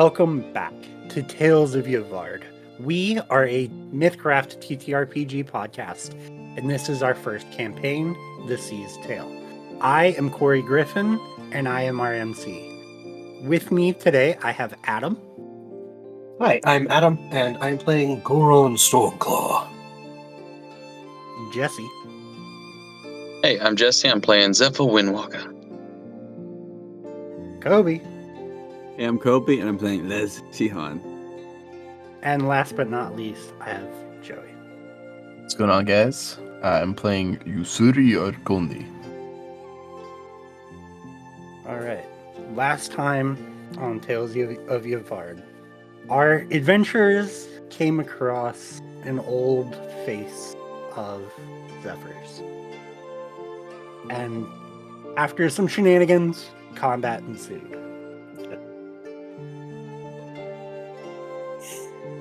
Welcome back to Tales of Yavard. We are a Mythcraft TTRPG podcast, and this is our first campaign, The Sea's Tale. I am Corey Griffin, and I am our MC. With me today, I have Adam. Hi, I'm Adam, and I'm playing Goraan Stormclaw. Jesse. Hey, I'm Jesse. I'm playing Zephyr Windwalker. Kobe. Hey, I'm Kobe, and I'm playing Lesh. And last but not least, I have Joey. What's going on, guys? I'm playing Ussuri Arkondi. Alright, last time on Tales of Yavard, our adventurers came across an old face of Zephyr's. And after some shenanigans, combat ensued.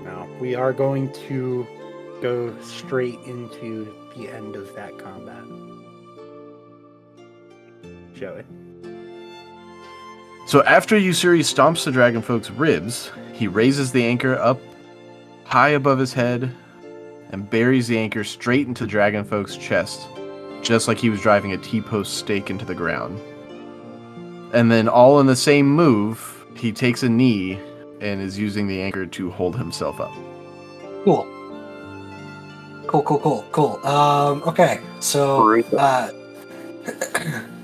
Now, we are going to go straight into the end of that combat. Joey. So after Ussuri stomps the dragonfolk's ribs, he raises the anchor up high above his head and buries the anchor straight into the dragonfolk's chest, just like he was driving a T-post stake into the ground. And then all in the same move, he takes a knee and is using the anchor to hold himself up. Cool. Okay, so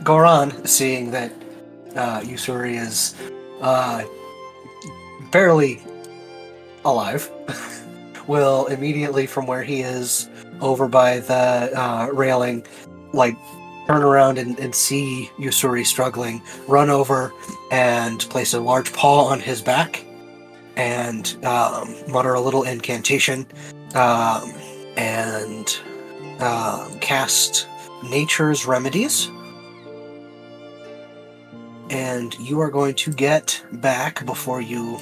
Goraan, seeing that Ussuri is barely alive, will immediately from where he is over by the railing, turn around and see Ussuri struggling, run over and place a large paw on his back and mutter a little incantation and cast Nature's Remedies. And you are going to get back, before you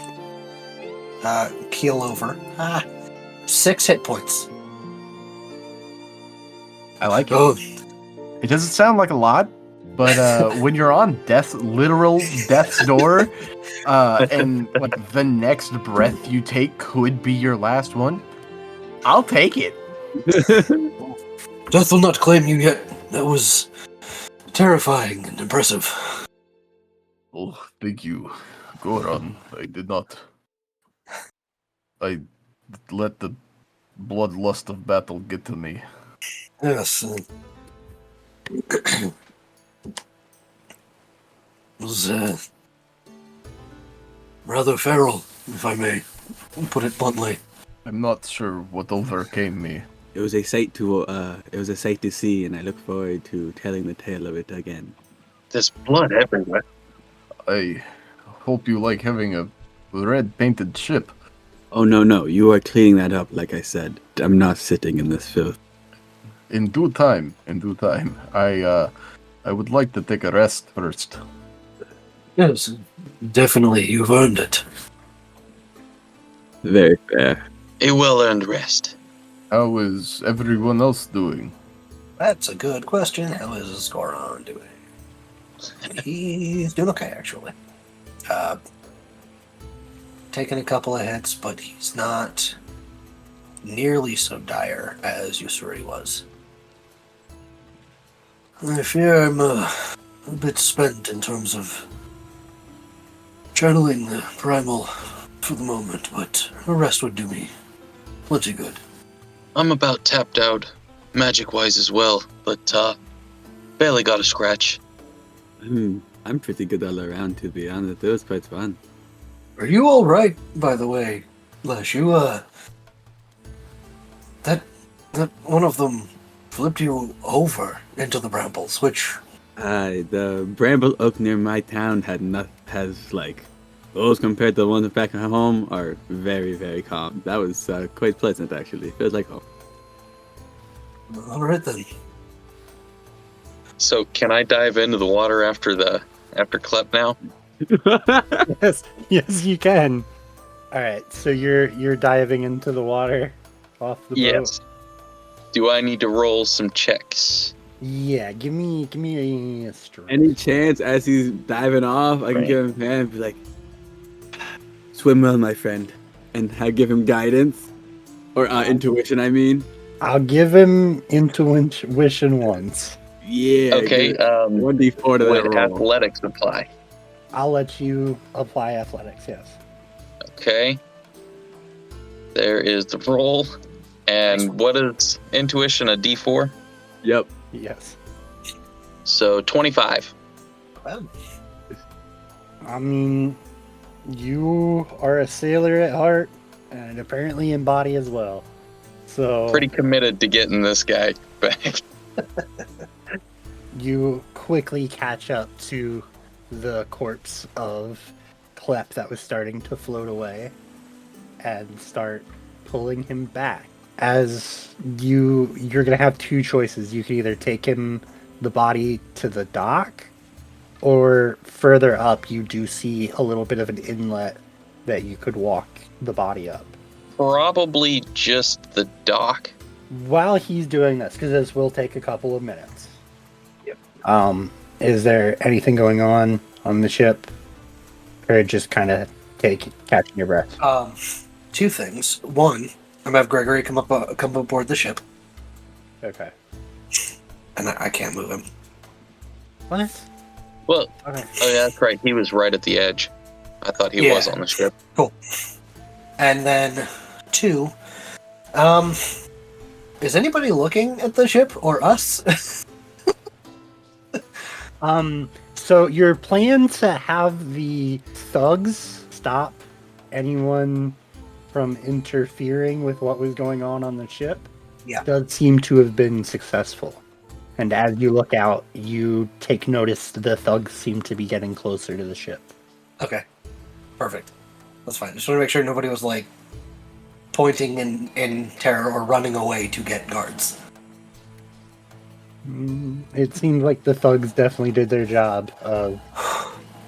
keel over, 6 hit points. I like it. Oh, It doesn't sound like a lot, but when you're on literal death's door, and the next breath you take could be your last one, I'll take it. Death will not claim you yet. That was terrifying and impressive. Oh, thank you, Goraan. I did not. I let the bloodlust of battle get to me. Yes. Was rather feral, if I may put it bluntly. I'm not sure what overcame me. It was a sight to see, and I look forward to telling the tale of it again. There's blood everywhere. I hope you like having a red painted ship. Oh no, you are cleaning that up, like I said. I'm not sitting in this filth. In due time. I would like to take a rest first. Yes, definitely. You've earned it. Very fair. A well-earned rest. How is everyone else doing? That's a good question. How is Goraan doing? He's doing okay, actually. Taking a couple of hits, but he's not nearly so dire as Ussuri was. I fear I'm a bit spent in terms of channeling the primal for the moment, but a rest would do me plenty good. I'm about tapped out, magic-wise as well, but barely got a scratch. I'm pretty good all around, to be honest. It was quite fun. Are you all right, by the way, Lesh? You, that one of them flipped you over into the brambles, which... The bramble oak near my town those compared to the ones back at home are very, very calm. That was quite pleasant, actually. Feels like home. All right, then. So, can I dive into the water after Klep now? Yes, you can. All right, so you're diving into the water off the boat. Yes. Do I need to roll some checks? Yeah, give me a strength. Any chance as he's diving off, I can give him a hand and be like, Swim well, my friend. And I give him guidance. Or intuition, I mean. I'll give him intuition once. Yeah. Okay. 1d4 to that Would roll. athletics apply? I'll let you apply athletics, yes. Okay. There is the roll. And what is intuition? A D4? Yep. Yes. So 25. Well, I mean, you are a sailor at heart and apparently in body as well. So Pretty committed to getting this guy back. you quickly catch up to the corpse of Klep that was starting to float away and start pulling him back. As you're gonna have two choices. You can either take the body to the dock, or further up you do see a little bit of an inlet that you could walk the body up. Probably just the dock. While he's doing this, because this will take a couple of minutes. Yep. Is there anything going on the ship, or just kind of catching your breath? Two things. One, I'm gonna have Gregory come aboard the ship, Okay. and I can't move him. What? Well, Okay. oh yeah, that's right. He was right at the edge. I thought he was Yeah. on the ship. Cool. And then two, is anybody looking at the ship or us? So your plan to have the thugs stop anyone from interfering with what was going on the ship, Yeah. does seem to have been successful. And as you look out, you take notice the thugs seem to be getting closer to the ship. Okay. Perfect. That's fine. Just want to make sure nobody was like pointing in terror or running away to get guards. It seemed like the thugs definitely did their job of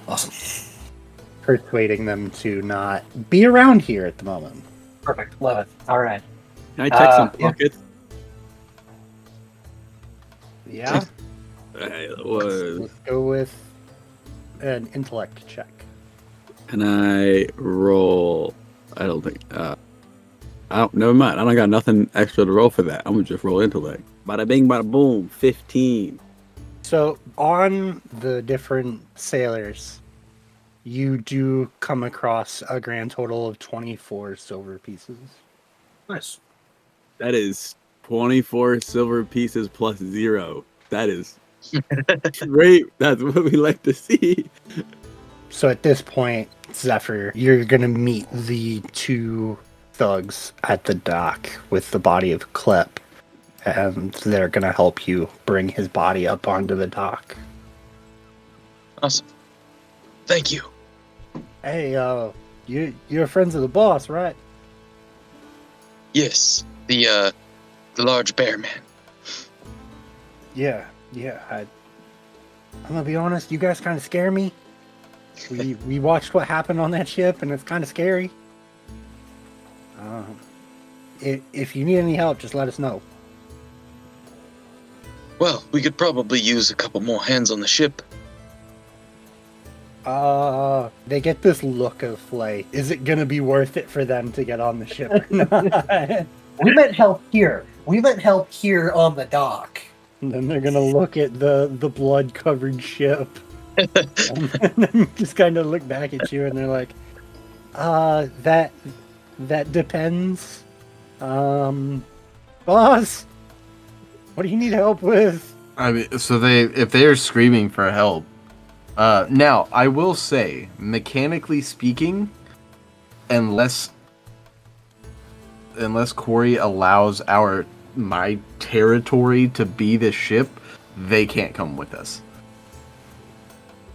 Awesome. persuading them to not be around here at the moment. Perfect. Love it. All right. Can I check some yeah. pockets? Yeah? Was Let's go with an intellect check. Can I roll? I don't think. Never mind. I don't got nothing extra to roll for that. I'm gonna just roll intellect. Bada bing, bada boom. 15. So, on the different sailors, you do come across a grand total of 24 silver pieces. Nice. That is 24 silver pieces plus 0. That is great. That's what we like to see. So, at this point, Zephyr, you're going to meet the two thugs at the dock with the body of Klep, and they're going to help you bring his body up onto the dock. Awesome. Thank you. Hey, you're friends of the boss, right? Yes, the large bear man. Yeah. I'm gonna be honest, you guys kind of scare me. We watched what happened on that ship, and it's kind of scary. If you need any help, just let us know. Well, we could probably use a couple more hands on the ship. They get this look of like, is it gonna be worth it for them to get on the ship or not? We meant help here. We meant help here on the dock. And then they're gonna look at the blood-covered ship, and then just kind of look back at you, and they're like, that depends. Boss, what do you need help with? I mean, so if they are screaming for help, now I will say, mechanically speaking, unless Corey allows my territory to be the ship, they can't come with us.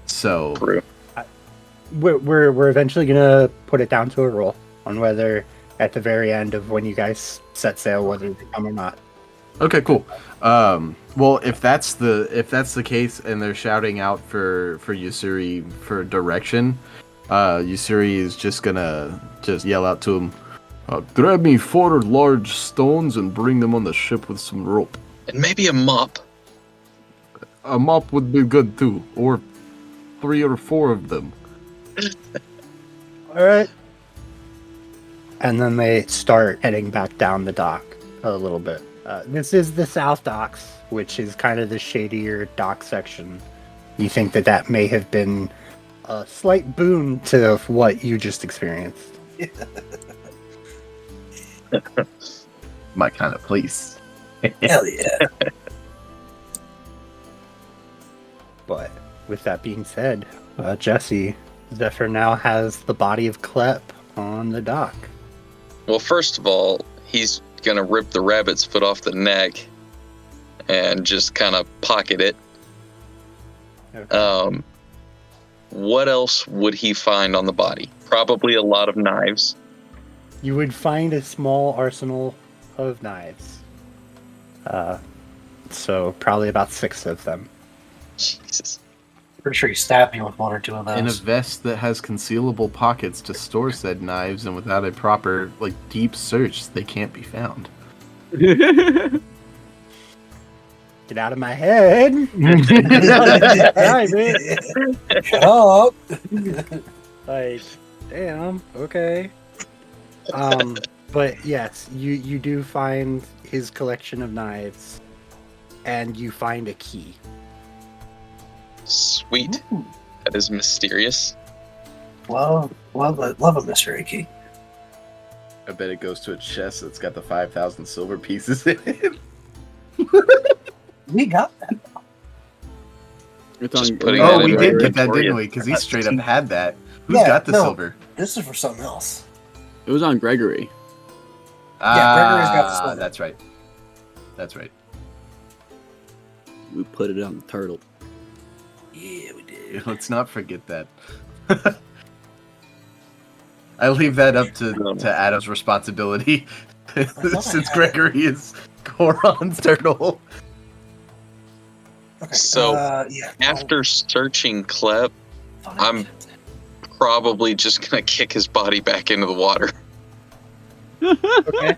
So True. We're eventually gonna put it down to a roll on whether at the very end of when you guys set sail whether they come or not. okay, cool. Well, if that's the case, and they're shouting out for Ussuri for direction, Ussuri is just gonna yell out to him, "Grab me 4 large stones and bring them on the ship with some rope. And maybe a mop. A mop would be good too, or 3 or 4 of them." All right. and then they start heading back down the dock a little bit. This is the South Docks, which is kind of the shadier dock section. You think that may have been a slight boon to what you just experienced. My kind of place. Hell yeah. But with that being said, Jesse, Zephyr now has the body of Klep on the dock. Well, first of all, he's gonna rip the rabbit's foot off the neck and just kind of pocket it. Okay. What else would he find on the body? Probably a lot of knives. You would find a small arsenal of knives. So probably about 6 of them. Jesus. Pretty sure he stabbed me with 1 or 2 of In a those. vest that has concealable pockets to store said knives, and without a proper, deep search, they can't be found. Get out of my head! Shut up! Like, damn, okay. But yes, you do find his collection of knives, and you find a key. Sweet. That is mysterious. Love a mystery key. I bet it goes to a chest that's got the 5,000 silver pieces in it. We got that. It's Just on- putting Oh, that we in did our get that, inventory. didn't we? Because he straight up had that. Who's Yeah, got the no. silver? This is for something else. It was on Gregory. Gregory's got the silver. That's right. That's right. We put it on the turtle. Yeah, we did. Let's not forget that. I leave that up to Adam's responsibility, thought I since had Gregory is Goron's turtle. Okay, So, yeah. After searching Klep, Fine. I'm probably just gonna kick his body back into the water. Okay.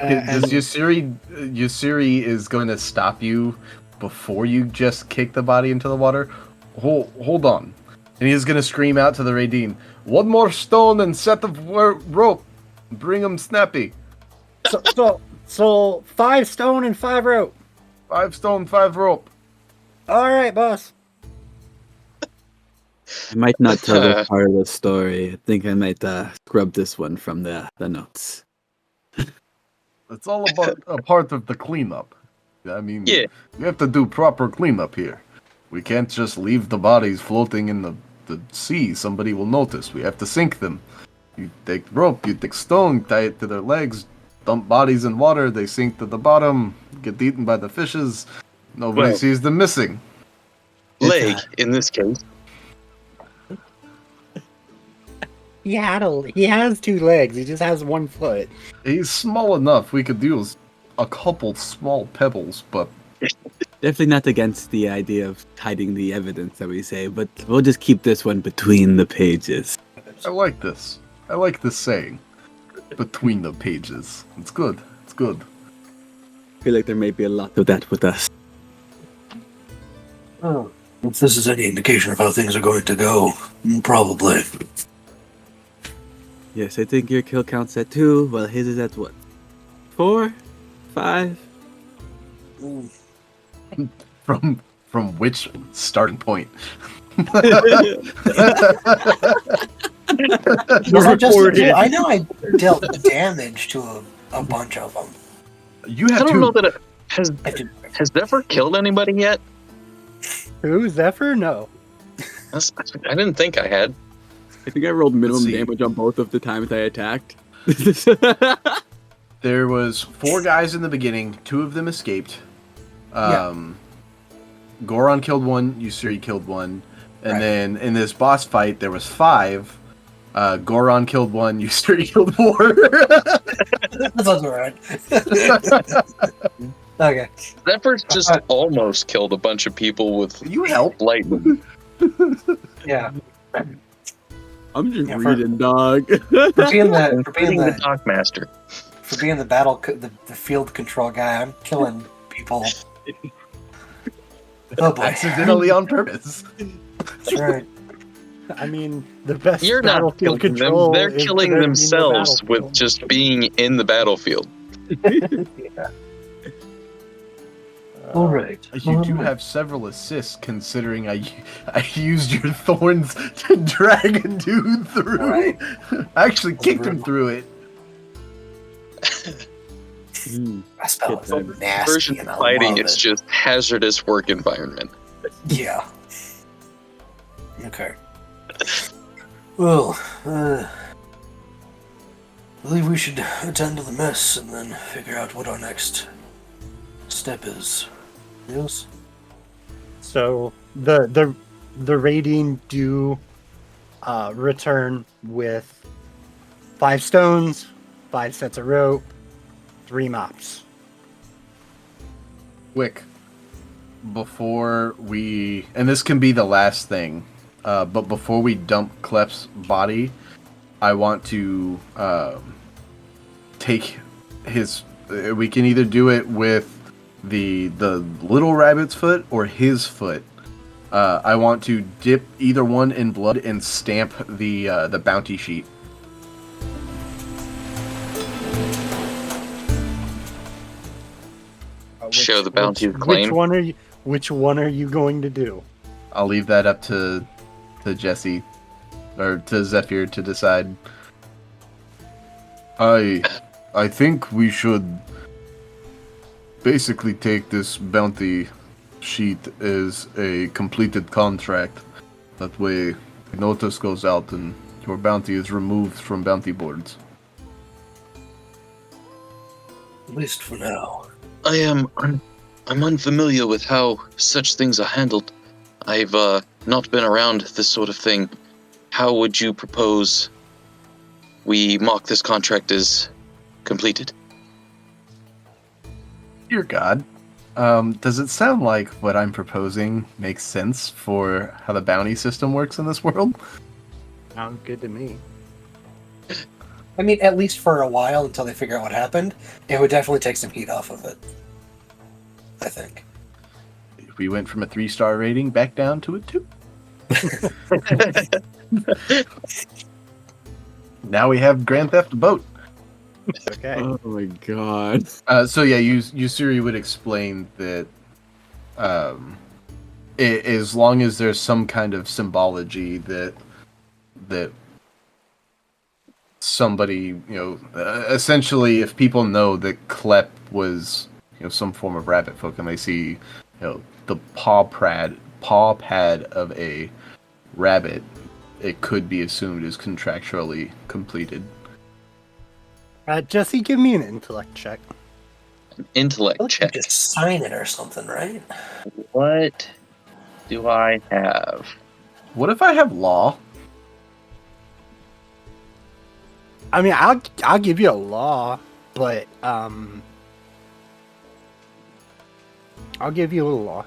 Does Ussuri is going to stop you before you just kick the body into the water? Hold on. And he's going to scream out to the Radine, 1 more stone and set of rope. Bring him snappy. So 5 stone and 5 rope. 5 stone, 5 rope. All right, boss. I might not tell this part of the story. I think I might scrub this one from the notes. It's all about a part of the cleanup. I mean, Yeah. we have to do proper cleanup here. We can't just leave the bodies floating in the sea. Somebody will notice. We have to sink them. You take rope, you take stone, tie it to their legs, dump bodies in water, they sink to the bottom, get eaten by the fishes. Nobody Well- sees them missing. Leg, in this case. He has 2 legs. He just has 1 foot. He's small enough. We could use a couple small pebbles, but Definitely not against the idea of hiding the evidence that we say, but we'll just keep this one between the pages. I like this. I like this saying. Between the pages. It's good. It's good. I feel like there may be a lot of that with us. Oh, if this is any indication of how things are going to go, probably. Yes, I think your kill count's at 2, while his is at what? 4? 5? From which starting point? Was that just I know I dealt damage to a bunch of them. You I have don't know two. that it has. Has Zephyr killed anybody yet? Who? Zephyr? No. I didn't think I had. I think I rolled minimum see. damage on both of the times I attacked. There was 4 guys in the beginning. 2 of them escaped. Goraan killed 1. Ussuri killed 1. And Right. then in this boss fight, there was 5. Goraan killed 1. Ussuri killed 4. That sounds alright. Okay. Zephyr's just almost killed a bunch of people with You help. lightning. Yeah. I'm just Yeah, reading, dog. For being the Including the Dockmaster. for being the the field control guy, I'm killing people. Oh boy. Accidentally on purpose. That's right. I mean, the best You're not battlefield killing them. control. They're is for killing there to be no themselves with battlefield. just being in the battlefield. All right. You do have several assists, considering I used your thorns to drag a dude through. Right. I actually kicked him through it. That spell is nasty. Version And of I fighting, love it's it. just hazardous work environment. Yeah. Okay. Well, I believe we should attend to the mess and then figure out what our next step is. Yes? So the raiding do return with 5 stones, 5 sets of rope, 3 mops. Quick, before we, and this can be the last thing, but before we dump Klep's body, I want to take his. We can either do it with the little rabbit's foot or his foot. I want to dip either one in blood and stamp the bounty sheet. Show the bounty's claim. Which one are you going to do? I'll leave that up to Jesse or to Zephyr to decide. I think we should basically take this bounty sheet as a completed contract. That way, the notice goes out and your bounty is removed from bounty boards. At least for now. I'm unfamiliar with how such things are handled. I've not been around this sort of thing. How would you propose we mark this contract as completed? Dear God, does it sound like what I'm proposing makes sense for how the bounty system works in this world? Sounds good to me. I mean, at least for a while until they figure out what happened, it would definitely take some heat off of it. I think. We went from a 3-star rating back down to a 2. Now we have Grand Theft Boat. Okay. Oh my god. So yeah, Ussuri would explain that as long as there's some kind of symbology that somebody, essentially if people know that Klep was, some form of rabbit folk and they see, the paw pad of a rabbit, it could be assumed as contractually completed. Jesse, give me an intellect check. Intellect I check. just sign it or something, right? What do I have? What if I have law? I mean, I'll give you a law, but I'll give you a law.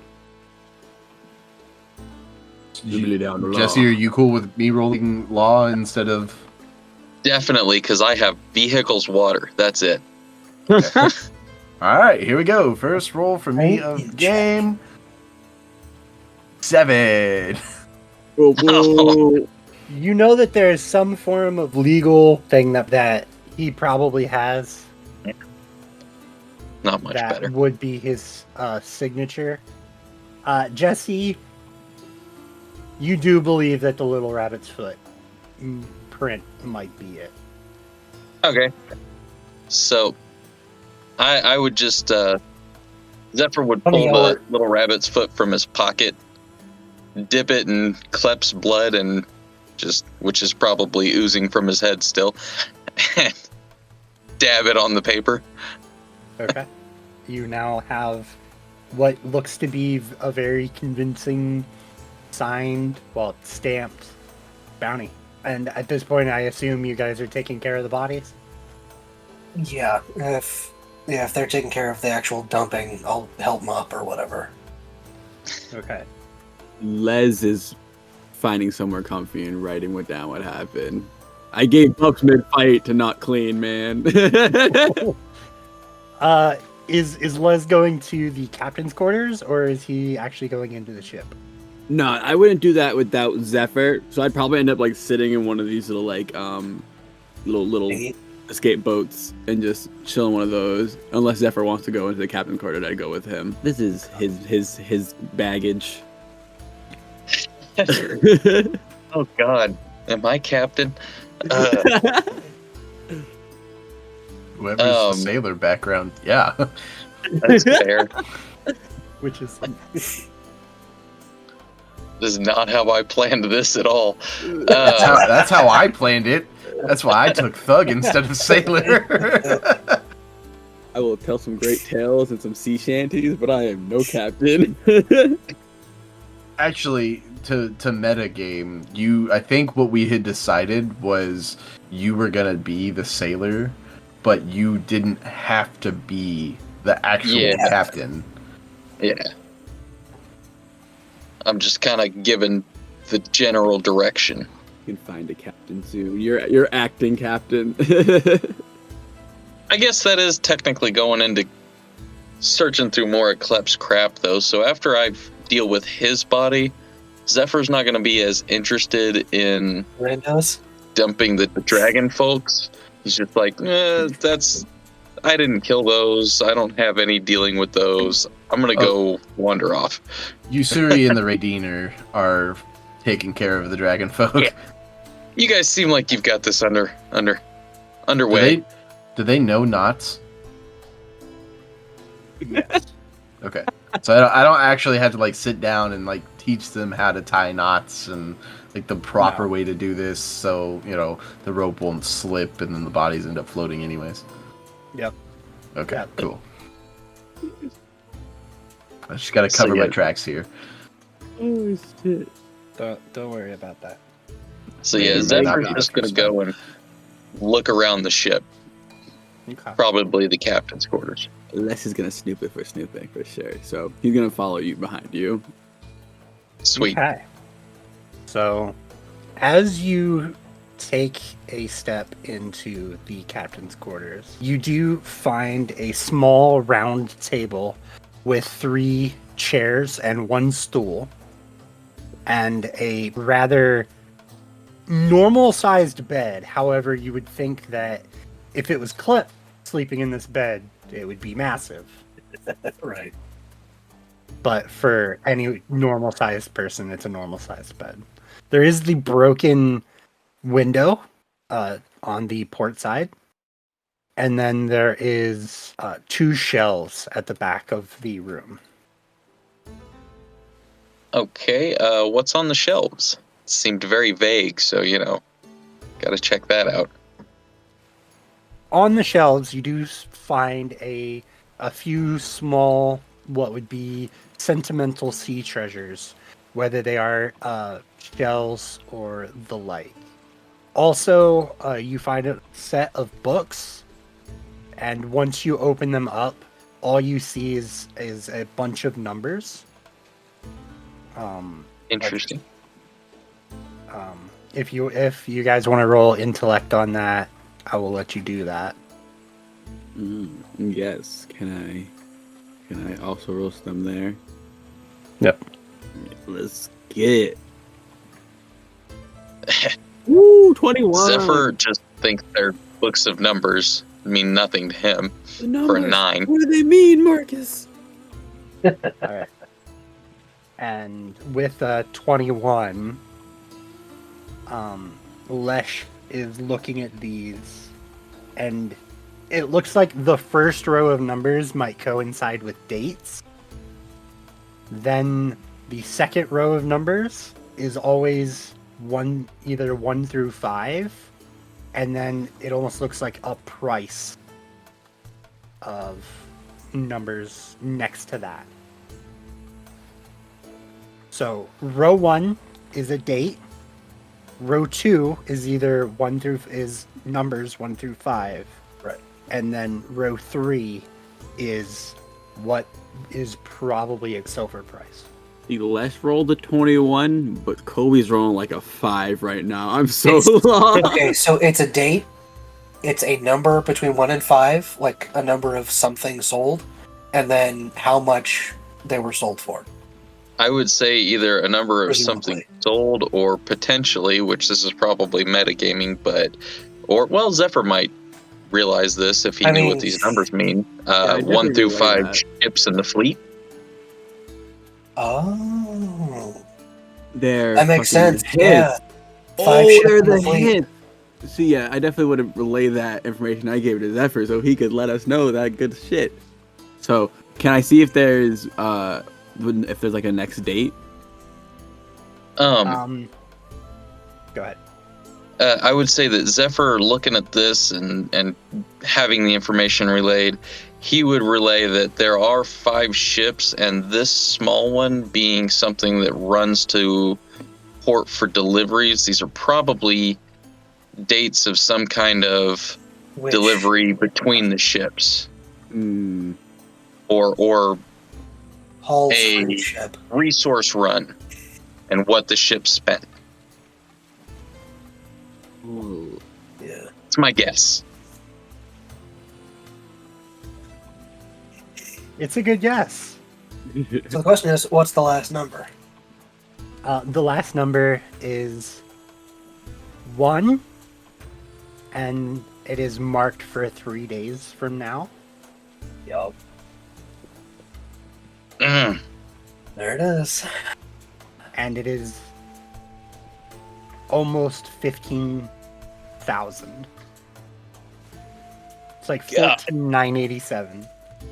Down the Jesse, law. are you cool with me rolling law instead of... Definitely, because I have vehicles water. That's it. Alright, here we go. First roll for me Right, of game. 7. Whoa, whoa. You know that there is some form of legal thing that he probably has Not much that better. would be his signature. Jesse, you do believe that the little rabbit's foot print might be it. Okay. So, I would just, Zephyr would pull the little rabbit's foot from his pocket, dip it in Klep's blood, and which is probably oozing from his head still, and dab it on the paper. Okay. You now have what looks to be a very convincing signed, stamped bounty. And at this point, I assume you guys are taking care of the bodies? Yeah, if they're taking care of the actual dumping, I'll help them up or whatever. Okay. Les is finding somewhere comfy and writing down what happened. I gave ups mid-fight to not clean, man. Is Les going to the captain's quarters, or is he actually going into the ship? No, I wouldn't do that without Zephyr. So I'd probably end up like sitting in one of these little like little escape boats and just chill in one of those. Unless Zephyr wants to go into the captain's quarters, I'd go with him. This is his baggage. Oh God, am I captain? Whoever's the sailor background, yeah. That's fair. Which is This is not how I planned this at all. That's how I planned it. That's why I took Thug instead of Sailor. I will tell some great tales and some sea shanties, but I am no captain. Actually, to meta game, I think what we had decided was you were gonna be the sailor, but you didn't have to be the actual captain. Yeah. I'm just kind of given the general direction. You can find a captain soon. You're acting captain. I guess that is technically going into searching through more of Klep's crap, though. So after I deal with his body, Zephyr's not going to be as interested in dumping the dragon folks. He's just like, I didn't kill those. I don't have any dealing with those. I'm going to go wander off. Ussuri and the Raidiner are taking care of the dragon folk. Yeah. You guys seem like you've got this underway. Do they know knots? Okay. So I don't actually have to like sit down and like teach them how to tie knots and like the proper way to do this, so the rope won't slip and then the bodies end up floating anyways. Yep. Okay. Yep. Cool. I just gotta cover my tracks here. Oh shit! Don't worry about that. So yeah, Zephyr's just gonna go and look around the ship. Okay. Probably the captain's quarters. Lesh is gonna snoop it for snooping for sure. So he's gonna follow you behind you. Sweet. Okay. So, as you take a step into the captain's quarters, you do find a small round table with 3 chairs and 1 stool, and a rather normal-sized bed. However, you would think that if it was Clip sleeping in this bed, it would be massive. Right. But for any normal-sized person, it's a normal-sized bed. There is the broken window on the port side, and then there is 2 shelves at the back of the room. Okay, what's on the shelves? It seemed very vague, so gotta check that out. On the shelves, you do find a few small, what would be sentimental sea treasures, whether they are shells or the like. Also, you find a set of books, and once you open them up, all you see is a bunch of numbers. Interesting. If you guys want to roll intellect on that, I will let you do that. Yes. Can I also roast them there? Yep. Let's get it. Woo, 21. Zephyr just thinks they're books of numbers mean nothing to him for a 9. What do they mean, Marcus? All right. And with 21, Lesh is looking at these, and it looks like the first row of numbers might coincide with dates. Then the second row of numbers is always either 1 through 5, and then it almost looks like a price of numbers next to that. So row 1 is a date. Row 2 is either numbers 1 through 5. Right. And then row 3 is what is probably a silver price. The Lesh rolled a 21, but Kobe's rolling like a 5 right now. I'm so lost. Okay, so it's a date. It's a number between 1 and 5, like a number of something sold, and then how much they were sold for. I would say either a number of something sold or potentially, which this is probably metagaming, well, Zephyr might realize this if he knew what these numbers mean. I 1 through definitely 5 relay that. ships in the fleet. Oh, They're that makes fucking sense. hits. Yeah. 5 Oh, ships they're in the the fleet. hits. See, yeah, I definitely would have relayed that information I gave to Zephyr so he could let us know that good shit. So, can I see if there's like a next date? Go ahead. I would say that Zephyr, looking at this and having the information relayed, he would relay that there are 5 ships, and this small one being something that runs to port for deliveries. These are probably dates of some kind of delivery between the ships, or Hull a ship. resource run, and what the ship spent. Ooh. Yeah. It's my guess. It's a good guess. So the question is, what's the last number? The last number is 1, and it is marked for 3 days from now. Yup. Mm. There it is. And it is almost 15,000. It's like 14,987.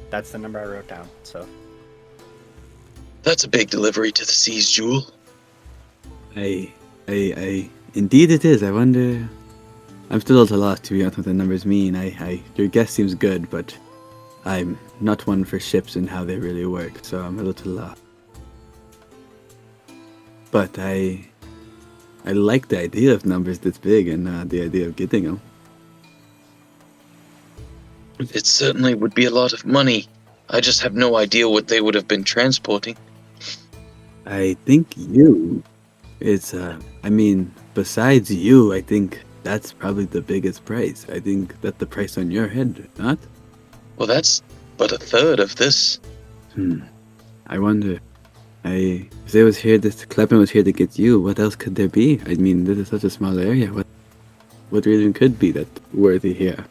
That's the number I wrote down. So That's a big delivery to the seas, Jewel. Indeed it is. I wonder. I'm still a little lost to be honest what the numbers mean. Your guess seems good, but I'm not one for ships and how they really work, so I'm a little lost. But I like the idea of numbers this big and the idea of getting them. It certainly would be a lot of money. I just have no idea what they would have been transporting. I think you is, besides you, I think that's probably the biggest price. I think that's the price on your head, not? Well, that's but a third of this. I wonder. If they was here, this Kleppen was here to get you, what else could there be? I mean, this is such a small area. What reason could be that worthy here?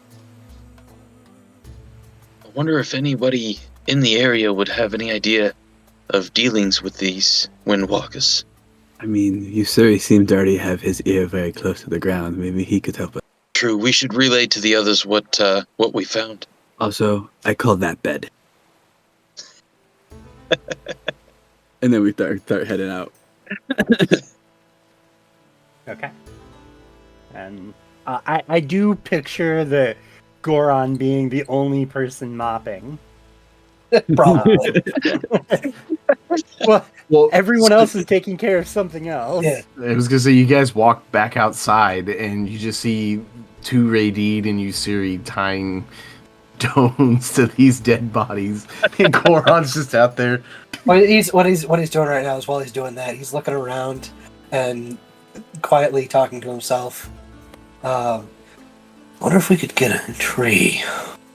I wonder if anybody in the area would have any idea of dealings with these windwalkers. I mean, Ussuri seemed to already have his ear very close to the ground. Maybe he could help us. True, we should relay to the others what we found. Also, I call that bed. And then we start heading out. okay. And I do picture the Goraan being the only person mopping. Probably. Well, everyone else is taking care of something else. Yeah. I was gonna say, you guys walk back outside and you just see 2 Raidid and Ussuri tying stones to these dead bodies, and Goraan's just out there. What he's doing right now is while he's doing that, he's looking around and quietly talking to himself. Wonder if we could get a tree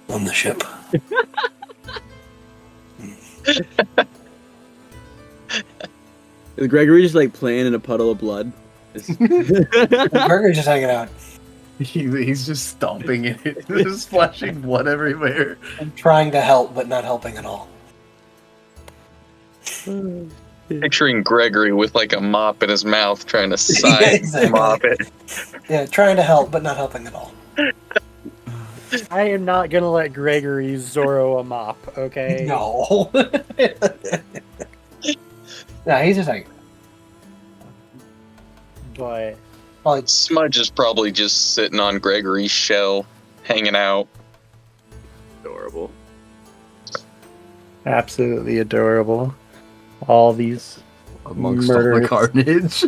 on the ship. Is Gregory just like playing in a puddle of blood? Gregory's just hanging out. He's just stomping in it, just splashing blood everywhere. I'm trying to help, but not helping at all. Picturing Gregory with like a mop in his mouth trying to side exactly. mop it. Yeah, trying to help, but not helping at all. I am not gonna let Gregory Zorro a mop, okay? No. No, he's just like. But Smudge is probably just sitting on Gregory's shell, hanging out. Adorable. absolutely adorable. All these Amongst all murderous. the carnage.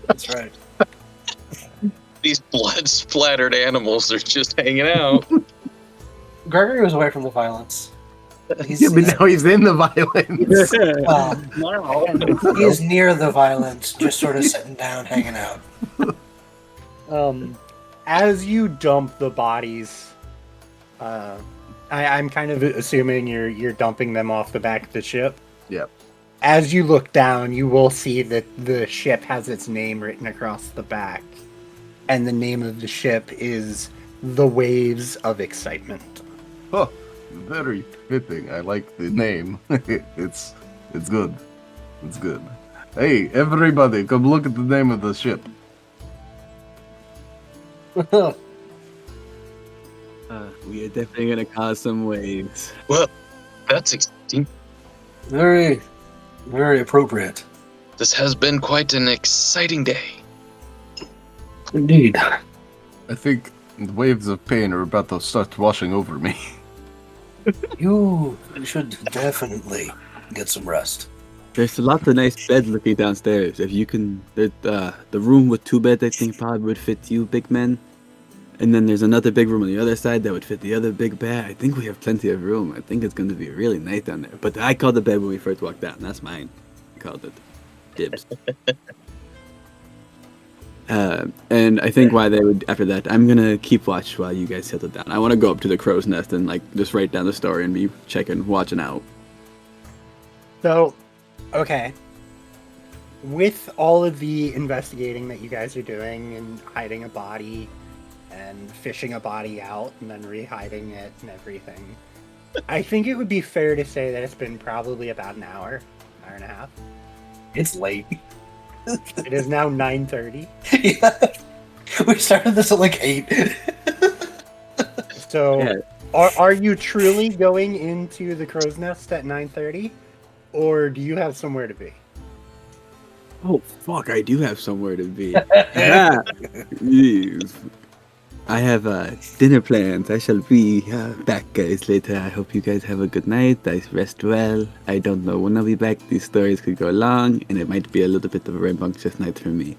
That's right. These blood-splattered animals are just hanging out. Gregory was away from the violence. Yeah, but now he's in the violence. He is near the violence, just sort of sitting down, hanging out. As you dump the bodies, I'm kind of assuming you're dumping them off the back of the ship. Yep. as you look down, you will see that the ship has its name written across the back. And the name of the ship is The Waves of Excitement. Oh, very fitting. I like the name. It's good. It's good. Hey, everybody, come look at the name of the ship. We are definitely gonna cause some waves. Well, that's exciting. Very, very appropriate. This has been quite an exciting day. Indeed. I think the waves of pain are about to start washing over me. You should definitely get some rest. There's lots of nice beds looking downstairs. If you can, the room with 2 beds, I think probably would fit you, big men. And then there's another big room on the other side that would fit the other big bed. I think we have plenty of room. I think it's going to be really nice down there. But I called the bed when we first walked down. That's mine. I called it dibs. And I think why they would after that, I'm gonna keep watch while you guys settle down. I want to go up to the crow's nest and like just write down the story and be checking, watching out. So, okay. With all of the investigating that you guys are doing and hiding a body and fishing a body out and then re-hiding it and everything, I think it would be fair to say that it's been probably about an hour and a half. It's late. It is now 9:30. Yeah. We started this at like 8. So, Yeah. are you truly going into the crow's nest at 9:30, or do you have somewhere to be? Oh fuck! I do have somewhere to be. Yeah. Yes. I have dinner plans. I shall be back, guys, later. I hope you guys have a good night. I rest well. I don't know when I'll be back. These stories could go long, and it might be a little bit of a rambunctious night for me.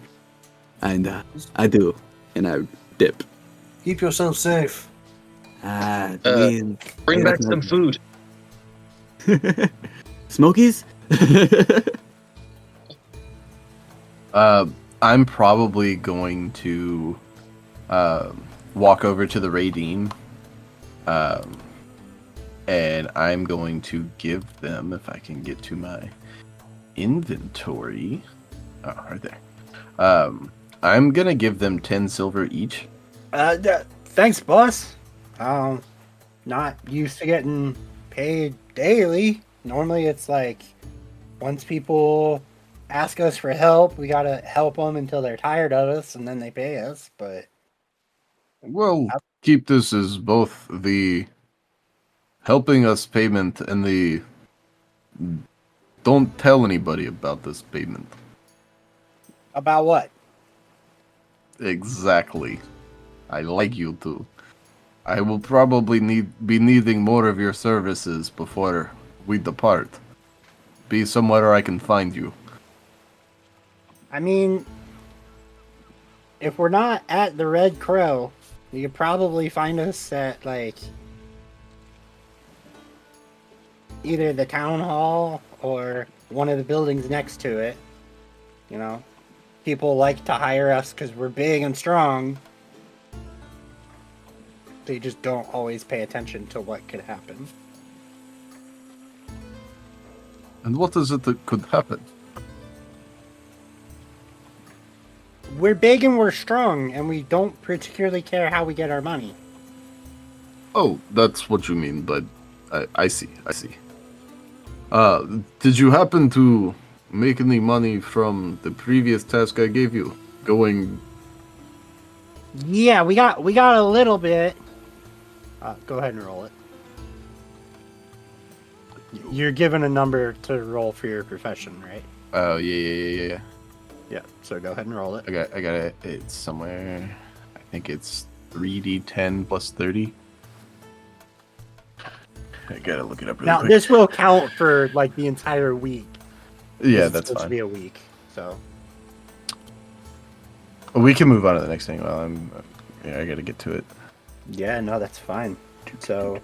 And I do, and I dip. Keep yourself safe. Bring back some food. Smokies? I'm probably going to walk over to the Radine, and I'm going to give them, if I can get to my inventory, right there. I'm gonna give them 10 silver each. Thanks, boss. Not used to getting paid daily. Normally it's like, once people ask us for help, we gotta help them until they're tired of us, and then they pay us, but... Well, keep this as both the helping us payment and the don't tell anybody about this payment. About what? Exactly. I like you to. I will probably be needing more of your services before we depart. Be somewhere I can find you. I mean, if we're not at the Red Crow, you could probably find us at, like, either the town hall or one of the buildings next to it. You know, people like to hire us because we're big and strong. They just don't always pay attention to what could happen. And what is it that could happen? We're big and we're strong, and we don't particularly care how we get our money. Oh, that's what you mean, but I see. Did you happen to make any money from the previous task I gave you? Going... Yeah, we got a little bit. Go ahead and roll it. You're given a number to roll for your profession, right? Oh, yeah. Yeah, so go ahead and roll it. I got it. It's somewhere... I think it's 3d10 plus 30. I gotta look it up really Now, quick. this will count for, like, the entire week. Yeah, It's that's supposed to fine. be a week, so... We can move on to the next thing while I gotta get to it. Yeah, no, that's fine. So...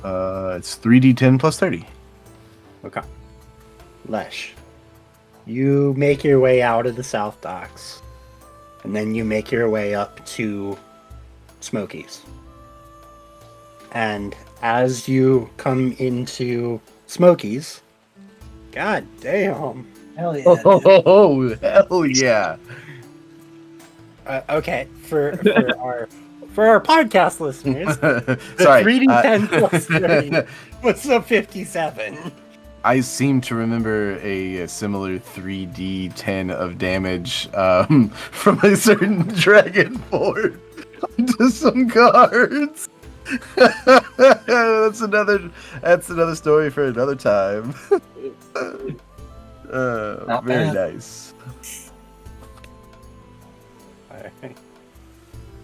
It's 3d10 plus 30. Okay. Lesh, you make your way out of the South Docks, and then you make your way up to Smokies. And as you come into Smokies. God damn. Hell yeah. Oh, hell yeah. Okay, for our podcast listeners, the Sorry. 3d10 plus 30 was a 57. I seem to remember a similar 3d10 of damage from a certain dragon fort to some cards. That's another story for another time. Not Very bad. nice.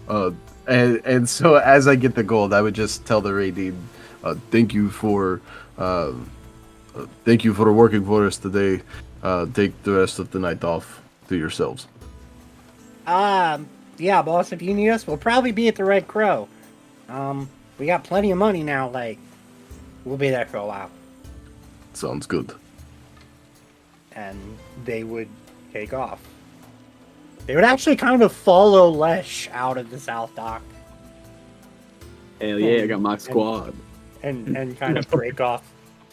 Alright. And so as I get the gold, I would just tell the Raideen, thank you for working for us today. Take the rest of the night off to yourselves. Yeah, boss, if you need us, we'll probably be at the Red Crow. We got plenty of money now, we'll be there for a while. Sounds good. And they would take off. They would actually kind of follow Lesh out of the South Dock Hell yeah, I got my squad. and kind of break off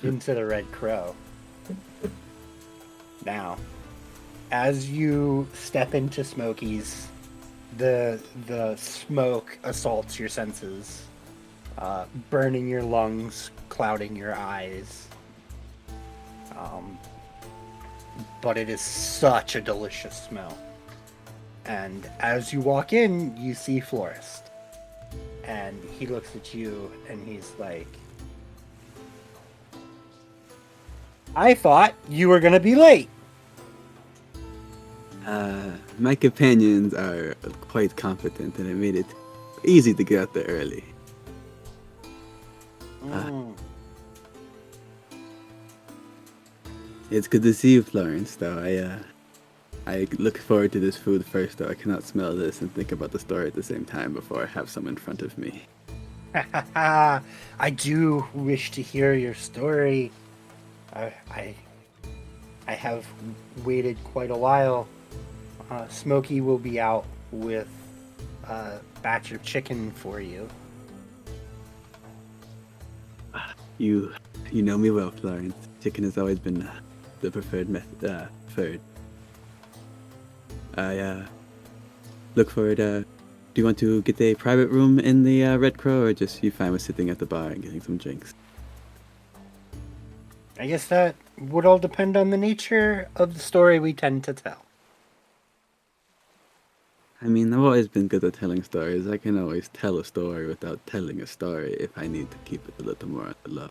into the Red Crow. Now, as you step into Smokies, the smoke assaults your senses, burning your lungs, clouding your eyes. But it is such a delicious smell. And as you walk in, you see Florist. And he looks at you and he's like, I thought you were gonna be late. My companions are quite competent, and it made it easy to get out there early. It's good to see you, Florence. Though I look forward to this food first. Though I cannot smell this and think about the story at the same time before I have some in front of me. I do wish to hear your story. I have waited quite a while. Smokey will be out with a batch of chicken for you. You know me well, Florence. Chicken has always been the preferred method. I look forward. Do you want to get a private room in the Red Crow, or just you fine with sitting at the bar and getting some drinks? I guess that would all depend on the nature of the story we tend to tell. I mean, I've always been good at telling stories. I can always tell a story without telling a story if I need to keep it a little more at the low.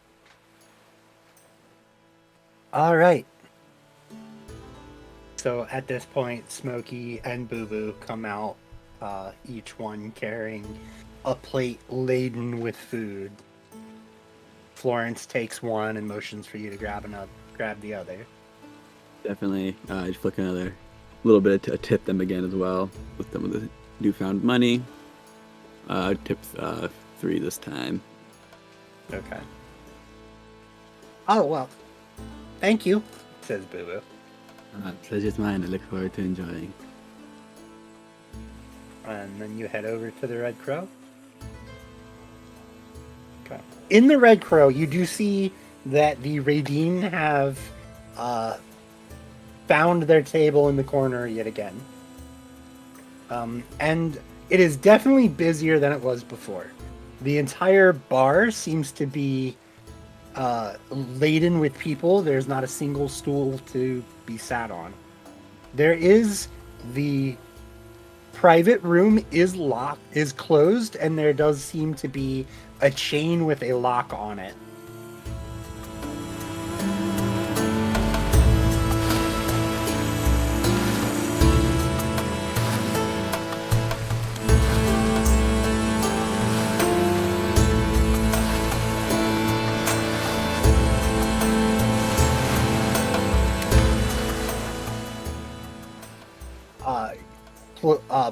All right. So at this point, Smokey and Boo Boo come out, each one carrying a plate laden with food. Florence takes one and motions for you to grab the other. Definitely, just flick another little bit to tip them again as well with some of the newfound money. Tip 3 this time. Okay. Oh, well, thank you, says Boo Boo. Pleasure's mine. I look forward to enjoying. And then you head over to the Red Crow. Okay. In the Red Crow, you do see that the Raideen have found their table in the corner yet again. And it is definitely busier than it was before. The entire bar seems to be laden with people. There's not a single stool to be sat on. There is the private room is closed, and there does seem to be a chain with a lock on it.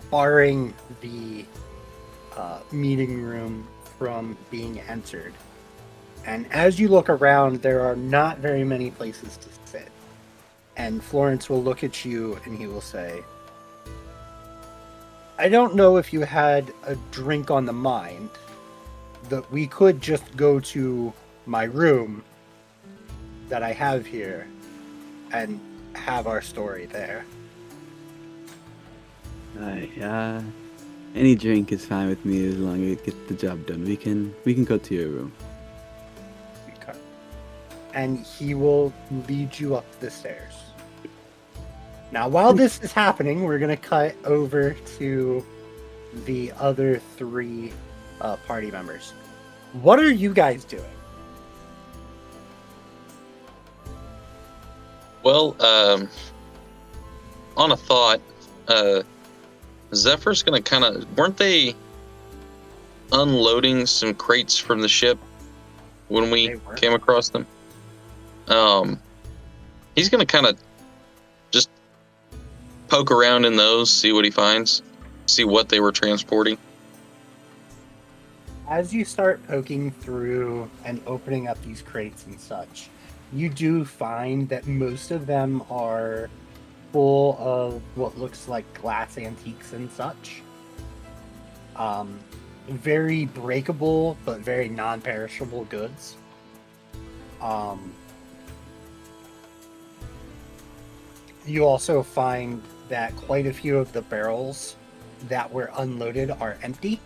Barring the meeting room from being entered. And as you look around, there are not very many places to sit. And Florence will look at you and he will say, I don't know if you had a drink on the mind, we could just go to my room that I have here and have our story there. Any drink is fine with me as long as it gets the job done. We can go to your room. Okay. And he will lead you up the stairs. Now, while this is happening, we're going to cut over to the other three party members. What are you guys doing? Well, on a thought, Zephyr's gonna kind of... Weren't they unloading some crates from the ship when we came across them? He's gonna kind of just poke around in those, see what he finds, see what they were transporting. As you start poking through and opening up these crates and such, you do find that most of them are full of what looks like glass antiques and such. Very breakable, but very non-perishable goods. You also find that quite a few of the barrels that were unloaded are empty.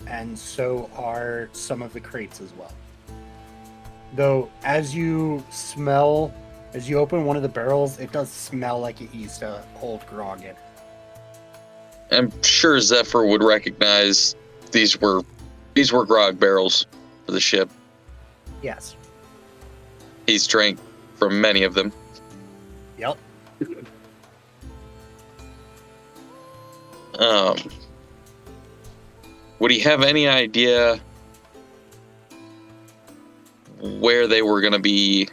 And so are some of the crates as well. Though, as you open one of the barrels, it does smell like it used to hold grog in. I'm sure Zephyr would recognize these were grog barrels for the ship. Yes. He's drank from many of them. Yep. Would he have any idea where they were going to be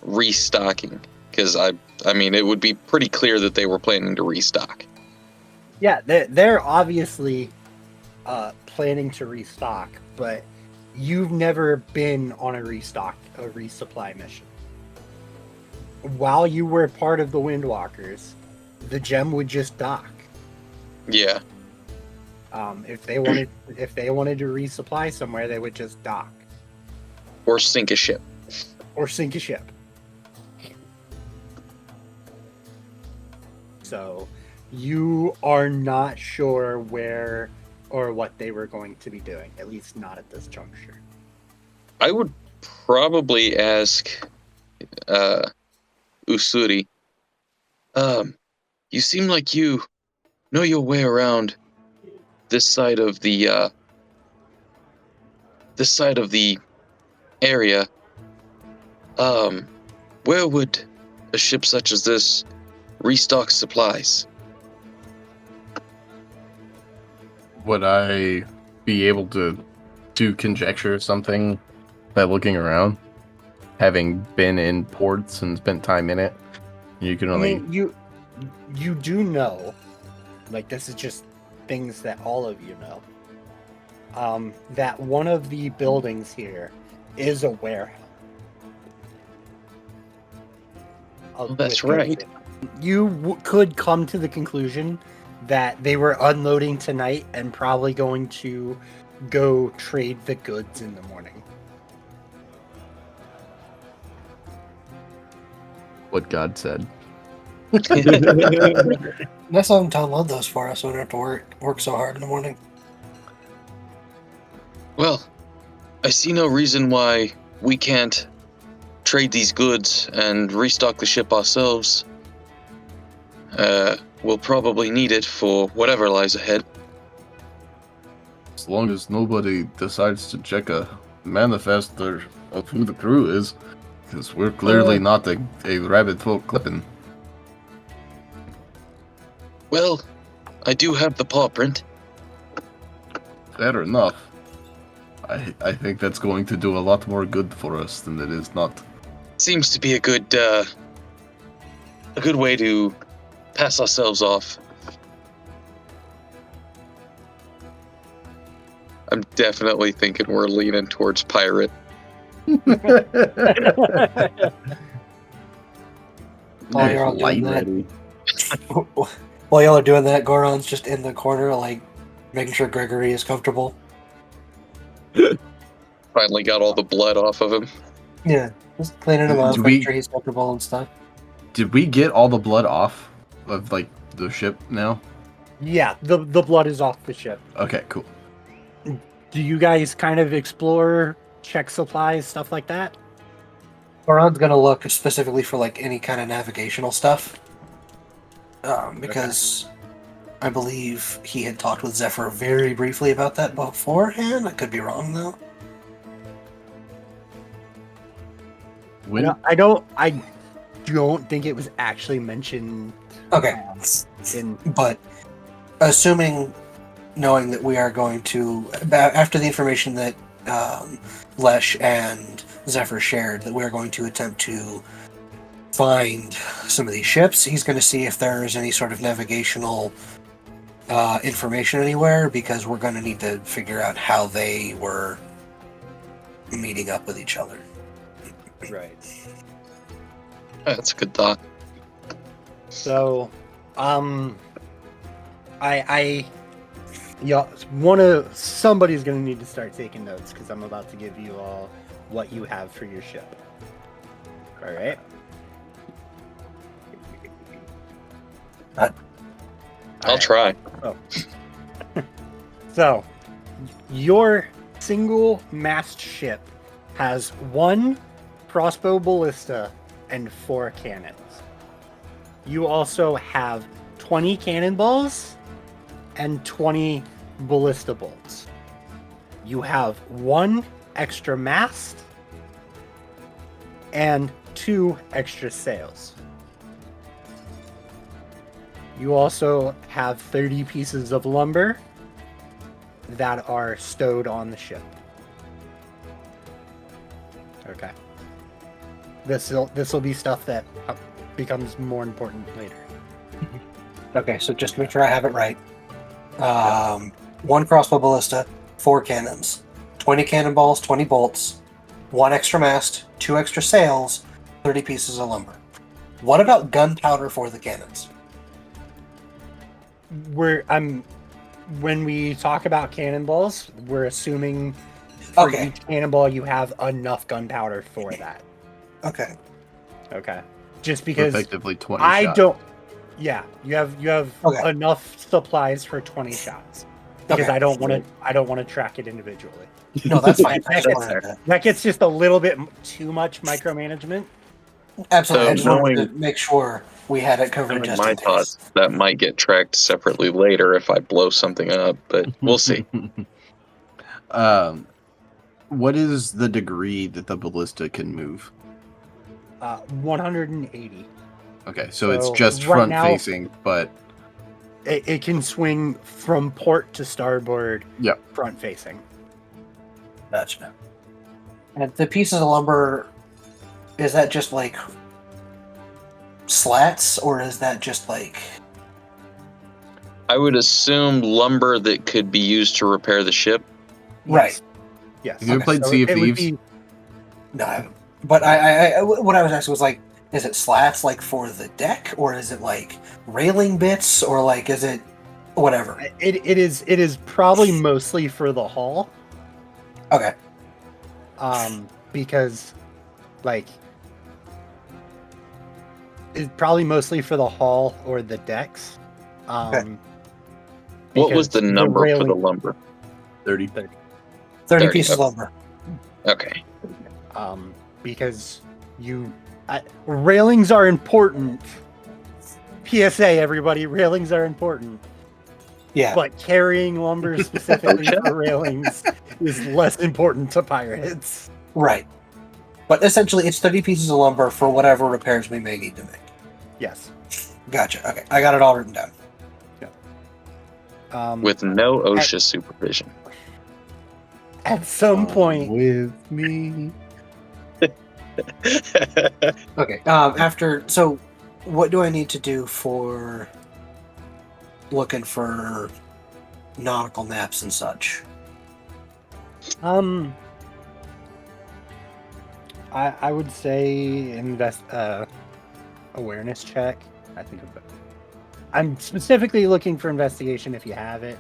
restocking? Because I mean, it would be pretty clear that they were planning to restock. Yeah, they're obviously planning to restock, but you've never been on a resupply mission. While you were part of the Windwalkers, the gem would just dock. Yeah. If they wanted to resupply somewhere, they would just dock. Or sink a ship. So, you are not sure where or what they were going to be doing, at least not at this juncture. I would probably ask Ussuri. You seem like you know your way around this side of the area. Where would a ship such as this restock supplies? Would I be able to conjecture something by looking around? Having been in ports and spent time in it, you can only... I mean, you do know, like, this is just things that all of you know, that one of the buildings here is a warehouse. Oh, that's right. You could come to the conclusion that they were unloading tonight and probably going to go trade the goods in the morning. What God said. Let's let them download those for us so we don't have to work so hard in the morning. Well, I see no reason why we can't trade these goods and restock the ship ourselves. We'll probably need it for whatever lies ahead. As long as nobody decides to check a manifest of who the crew is, because we're clearly not a rabbit folk clipping. Well, I do have the paw print. Fair enough. I think that's going to do a lot more good for us than it is not. Seems to be a good way to pass ourselves off. I'm definitely thinking we're leaning towards pirate. While you're all doing that, while y'all are doing that, Goran's just in the corner, like Making sure Gregory is comfortable. Finally got all the blood off of him. Yeah, just cleaning him up, Do making we- sure he's comfortable and stuff. Did we get all the blood off of like the ship now? Yeah, the blood is off the ship. Okay, cool. Do you guys kind of explore, check supplies, stuff like that? Goraan's gonna look specifically for like any kind of navigational stuff, because I believe he had talked with Zephyr very briefly about that beforehand. I could be wrong though. When I don't think it was actually mentioned. Okay, In but assuming, knowing that we are going to, after the information that Lesh and Zephyr shared, that we're going to attempt to find some of these ships, he's going to see if there is any sort of navigational information anywhere, because we're going to need to figure out how they were meeting up with each other. right. That's a good thought. So, somebody's gonna need to start taking notes because I'm about to give you all what you have for your ship. All right. I'll try. So, your single mast ship has 1 crossbow ballista and 4 cannons. You also have 20 cannonballs and 20 ballista bolts. You have 1 extra mast and 2 extra sails. You also have 30 pieces of lumber that are stowed on the ship. Okay. This will be stuff that becomes more important later. Okay, so just to make sure I have it right. 1 crossbow ballista, 4 cannons, 20 cannonballs, 20 bolts, 1 extra mast, 2 extra sails, 30 pieces of lumber. What about gunpowder for the cannons? When we talk about cannonballs, we're assuming for Okay. each cannonball you have enough gunpowder for that. Okay. Okay. Just because effectively 20 I shots. don't. Yeah, you have Okay. enough supplies for 20 shots. Because Okay. I don't want to track it individually. No, that's fine. I That's just wanted to- That gets just a little bit too much micromanagement. Absolutely. I So just wanted knowing- to make sure we had it covered Knowing just my in case. thoughts, that might get tracked separately later if I blow something up, but we'll see. What is the degree that the ballista can move? 180. Okay, so it's So, just right front now- facing, but It can swing from port to starboard. Yep. Front facing. Gotcha. And the pieces of lumber, is that just like slats, or is that just like... I would assume lumber that could be used to repair the ship. Right. Yes. Have you ever played So Sea of it would Thieves? be- No, I haven't. But I what I was asking was like, is it slats like for the deck, or is it like railing bits, or like is it whatever? It is probably mostly for the hull. Okay. Because like it's probably mostly for the hull or the decks. Okay. What was because the number for the railing- lumber? 30. 30 30, pieces of okay. lumber. Okay. Because railings are important. PSA, everybody, railings are important. Yeah. But carrying lumber specifically for railings is less important to pirates. Right. But essentially, it's 30 pieces of lumber for whatever repairs we may need to make. Yes. Gotcha. Okay. I got it all written down. With no OSHA supervision. At some point, with me. Okay. So what do I need to do for looking for nautical maps and such? I would say awareness check. I think I'm specifically looking for investigation if you have it.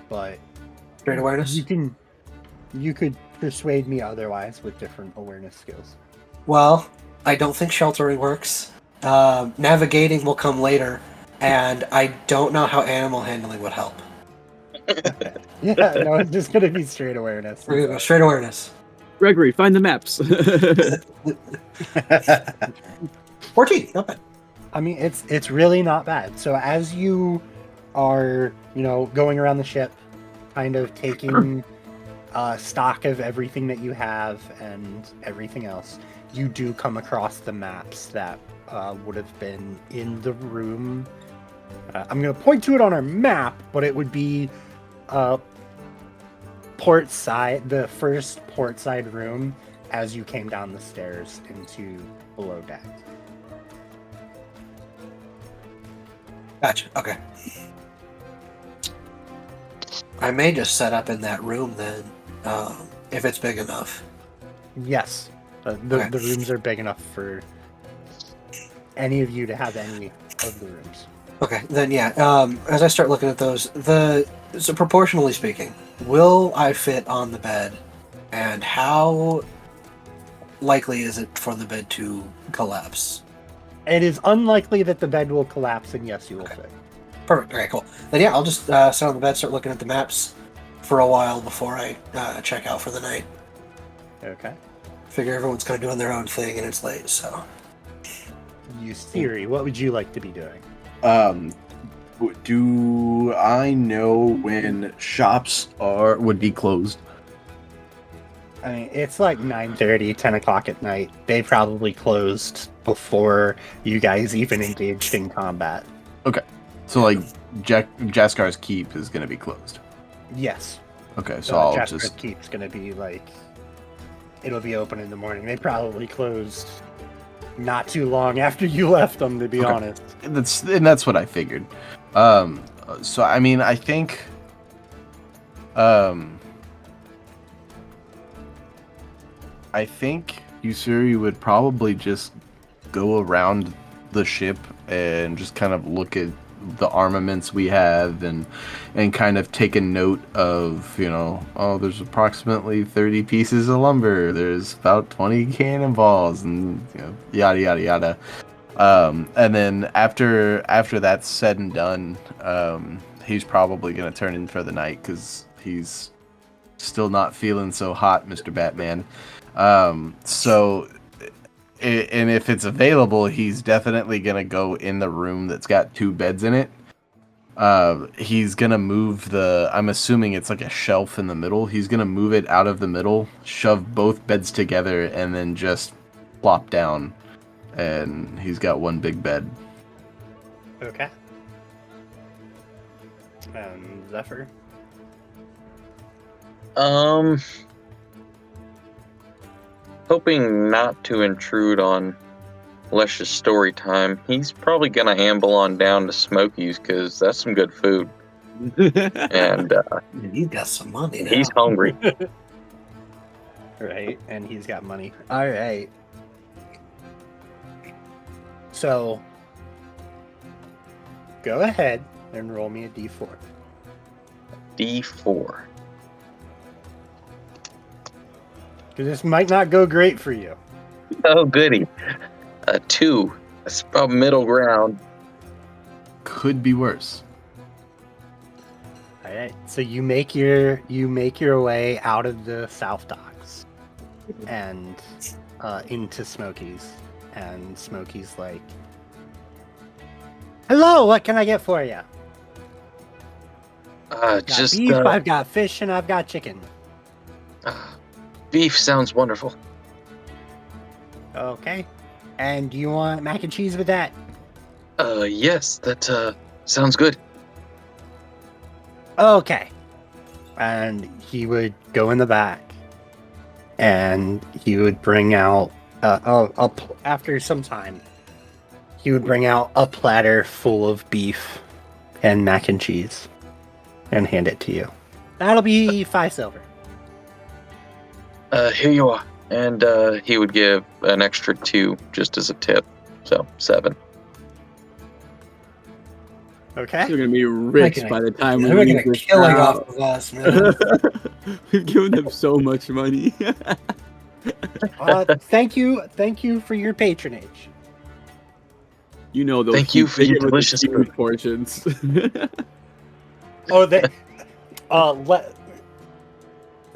But Straight awareness? you could persuade me otherwise with different awareness skills. Well, I don't think sheltering works. Navigating will come later, and I don't know how animal handling would help. Yeah, no, it's just gonna be straight awareness. We're gonna go straight awareness. Gregory, find the maps. 14, not bad. I mean, it's really not bad. So as you are, going around the ship, kind of taking stock of everything that you have and everything else, you do come across the maps that would have been in the room. I'm going to point to it on our map, but it would be port side, the first port side room as you came down the stairs into below deck. Gotcha, okay. I may just set up in that room then, if it's big enough. Yes, the rooms are big enough for any of you to have any of the rooms. Okay, then yeah, as I start looking at those, so proportionally speaking, will I fit on the bed, and how likely is it for the bed to collapse? It is unlikely that the bed will collapse, and yes, you will fit. Perfect, okay, cool. Then yeah, I'll just sit on the bed, start looking at the maps for a while before I check out for the night. Okay. Figure everyone's kind of doing their own thing, and it's late, so... Ussuri, what would you like to be doing? Do I know when shops would be closed? I mean, it's like 9:30, 10 o'clock at night. They probably closed before you guys even engaged in combat. Okay. So, like, Jaskar's Keep is going to be closed. Yes. Okay, so I'll Jasper's just... Keep's going to be like... It'll be open in the morning. They probably closed not too long after you left them, to be honest. That's what I figured. So, I mean, I think... I think Ussuri would probably just go around the ship and just kind of look at the armaments we have and kind of take a note of, there's approximately 30 pieces of lumber, there's about 20 cannonballs, and yada yada yada. And then after that's said and done, he's probably gonna turn in for the night because he's still not feeling so hot, Mr. Batman. So, and if it's available, he's definitely gonna go in the room that's got 2 beds in it. He's gonna move I'm assuming it's like a shelf in the middle. He's gonna move it out of the middle, shove both beds together, and then just plop down. And he's got 1 big bed. Okay. Zephyr? Hoping not to intrude on Lesh's story time, he's probably gonna amble on down to Smoky's because that's some good food. And he's got some money now. He's hungry. Right, and he's got money. All right. So, go ahead and roll me a d4. D4. Because this might not go great for you. Oh, goody. A 2. That's about middle ground. Could be worse. All right. So you make your way out of the South Docks and into Smoky's, and Smoky's like, "Hello, what can I get for you?" Just beef. I've got fish, and I've got chicken. Beef sounds wonderful. Okay. And do you want mac and cheese with that? Yes, that sounds good. Okay. And he would go in the back, and he would bring out after some time, he would bring out a platter full of beef and mac and cheese and hand it to you. That'll be 5 silver. Here you are. And he would give an extra 2 just as a tip. So 7. Okay. They're gonna be rich Making a- by the time we They're making leave a this killing town. off of us, man. We've given them so much money. Thank you for your patronage. You know those. Thank you for they your give us delicious huge food. portions. Oh,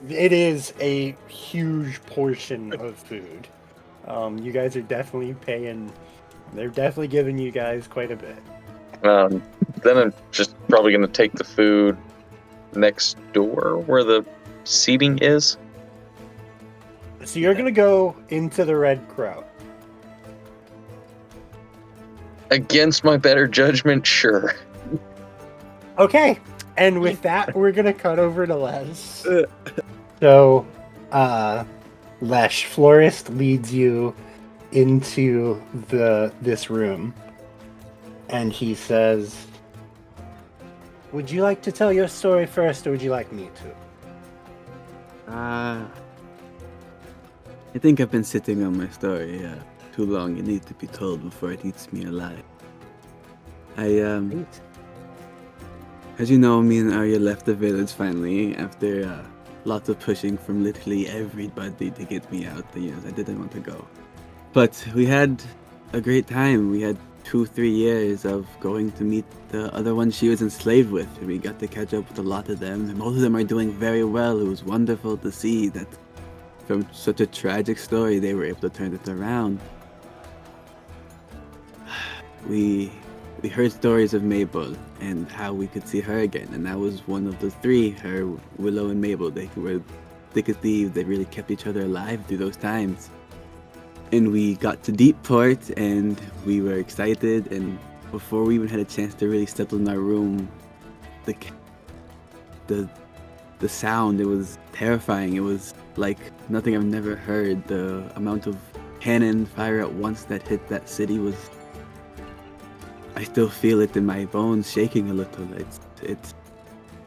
it is a huge portion of food. You guys are definitely paying. They're definitely giving you guys quite a bit. Then I'm just probably gonna take the food next door where the seating is. So you're gonna go into the Red Crow. Against my better judgment, sure. Okay, and with that, we're gonna cut over to Les. So, Lesh, Florist leads you into this room, and he says, "Would you like to tell your story first, or would you like me to?" I think I've been sitting on my story too long. It needs to be told before it eats me alive. As you know, me and Arya left the village finally after lots of pushing from literally everybody to get me out. I didn't want to go. But we had a great time. We had 2-3 years of going to meet the other ones she was enslaved with. We got to catch up with a lot of them. And most of them are doing very well. It was wonderful to see that from such a tragic story, they were able to turn it around. We heard stories of Mabel and how we could see her again, and that was one of the three, her, Willow, and Mabel. They were thick as thieves. They really kept each other alive through those times. And we got to Deepport, and we were excited, and before we even had a chance to really settle in our room, the sound, it was terrifying. It was like nothing I've never heard. The amount of cannon fire at once that hit that city was... I still feel it in my bones shaking a little.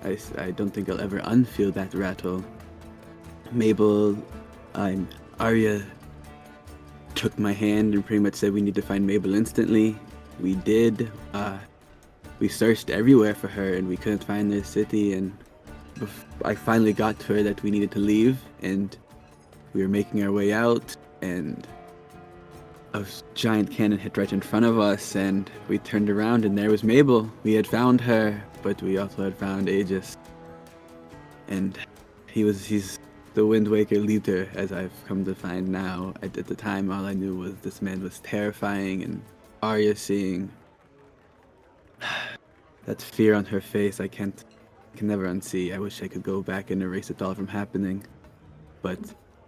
I don't think I'll ever unfeel that rattle. Mabel, Arya took my hand and pretty much said we need to find Mabel instantly. We did. We searched everywhere for her and we couldn't find their city, and I finally got to her that we needed to leave, and we were making our way out, and a giant cannon hit right in front of us, and we turned around and there was Mabel. We had found her, but we also had found Aegis. And he's the Wind Waker leader, as I've come to find now. At the time, all I knew was this man was terrifying, and Arya seeing that fear on her face, I can never unsee. I wish I could go back and erase it all from happening. But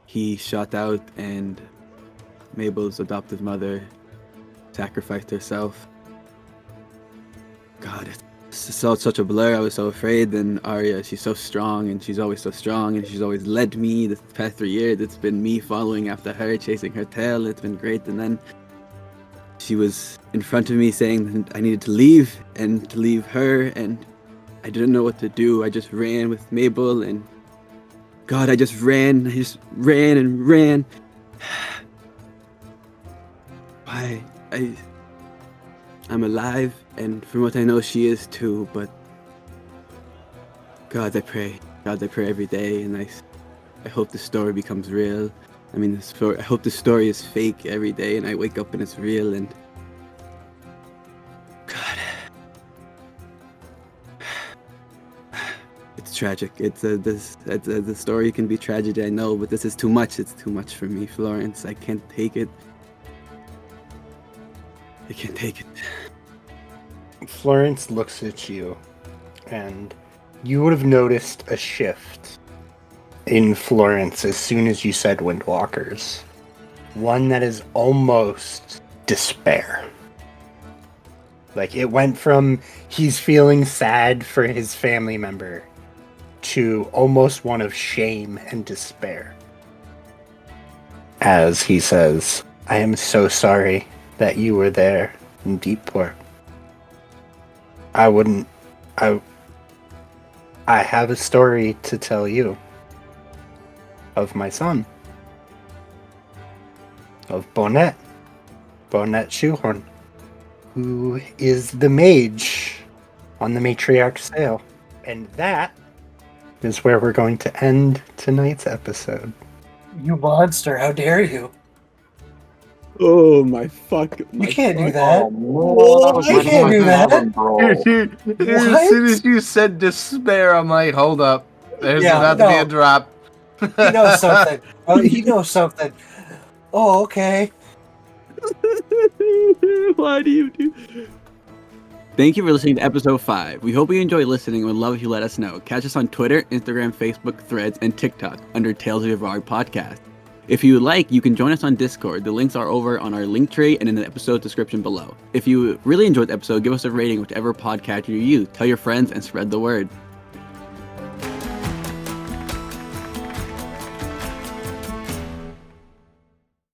he shot out, and Mabel's adoptive mother sacrificed herself. God, it's such a blur. I was so afraid. And Arya, she's so strong, and she's always so strong, and she's always led me this past 3 years. It's been me following after her, chasing her tail. It's been great. And then she was in front of me saying I needed to leave, and to leave her, and I didn't know what to do. I just ran with Mabel, and God, I just ran and ran. I'm alive, and from what I know, she is too, but God, I pray every day, and I hope the story becomes real. I mean, I hope the story is fake every day, and I wake up and it's real, and God, it's tragic. The story can be tragedy, I know, but this is too much. It's too much for me, Florence. I can't take it. I can't take it. Florence looks at you, and you would have noticed a shift in Florence as soon as you said Windwalkers. One that is almost despair. Like, it went from he's feeling sad for his family member to almost one of shame and despair. As he says, I am so sorry that you were there in Deepport. I have a story to tell you of my son, of Bonnet Shoehorn, who is the mage on the matriarch's sail. And that is where we're going to end tonight's episode. You monster! How dare you? Oh my fuck! You can't do Oh, that. What? You can't do that. Dude, as What? soon as you said despair, I'm like, hold up. There's Yeah, about to be no. a drop. He knows something. He knows something. Oh, okay. Why do you do? Thank you for listening to episode 5. We hope you enjoyed listening and would love if you let us know. Catch us on Twitter, Instagram, Facebook, Threads, and TikTok under Tales of Yavard Podcast. If you would like, you can join us on Discord. The links are over on our link tree and in the episode description below. If you really enjoyed the episode, give us a rating whichever podcast you use. Tell your friends and spread the word.